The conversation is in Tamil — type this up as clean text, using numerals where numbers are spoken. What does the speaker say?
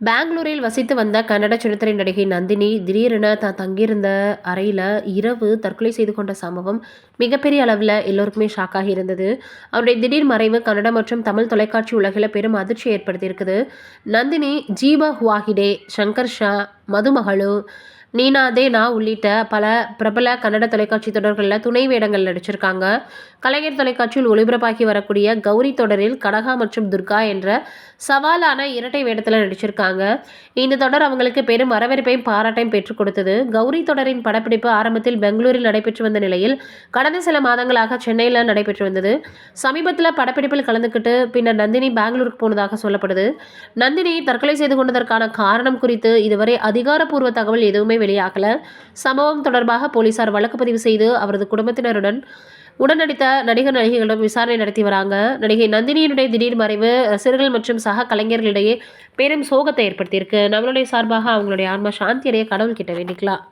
பெங்களூரில் வசித்து வந்த கன்னட சின்னத்திரை நடிகை நந்தினி திடீரென தான் தங்கியிருந்த அறையில் இரவு தற்கொலை செய்து கொண்ட சம்பவம் மிகப்பெரிய அளவில் எல்லோருக்குமே ஷாக்காகி இருந்தது. அவருடைய திடீர் மறைவு கன்னட மற்றும் தமிழ் தொலைக்காட்சி உலகில் பெரும் அதிர்ச்சியை ஏற்படுத்தியிருக்குது. நந்தினி ஜீபா வாஹிடே, சங்கர் ஷா, மதுமகளு, நீனாதே நா உள்ளிட்ட பல பிரபல கன்னட தொலைக்காட்சி தொடர்களில் துணை வேடங்கள் நடிச்சிருக்காங்க. கலைஞர் தொலைக்காட்சியில் ஒளிபரப்பாகி வரக்கூடிய கௌரி தொடரில் கனகா மற்றும் துர்கா என்ற சவாலான இரட்டை வேடத்தில் நடிச்சிருக்காங்க. இந்த தொடர் அவங்களுக்கு பெரும் வரவேற்பையும் பாராட்டையும் பெற்றுக் கொடுத்தது. கௌரி தொடரின் படப்பிடிப்பு ஆரம்பத்தில் பெங்களூரில் நடைபெற்று வந்த நிலையில் கடந்த சில மாதங்களாக சென்னையில் நடைபெற்று வந்தது. சமீபத்தில் படப்பிடிப்பில் கலந்துக்கிட்டு பின்னர் நந்தினி பெங்களூருக்கு போனதாக சொல்லப்படுது. நந்தினி தற்கொலை செய்து கொண்டதற்கான காரணம் குறித்து இதுவரை அதிகாரப்பூர்வ தகவல் எதுவுமே வெளியாகல. சம்பவம் தொடர்பாக போலீசார் வழக்கு பதிவு செய்து அவரது குடும்பத்தினருடன் உடனடித்த நடிகர் நடிகைகளிடம் விசாரணை நடத்தி வராங்க. நடிகை நந்தினியினுடைய திடீர் மறைவு ரசிகர்கள் மற்றும் சக கலைஞர்களிடையே பெரும் சோகத்தை ஏற்படுத்தியிருக்கு. நம்மளுடைய சார்பாக அவங்களுடைய ஆன்மா சாந்தி அடைய கடவுள் கிட்ட வேண்டிக்கலாம்.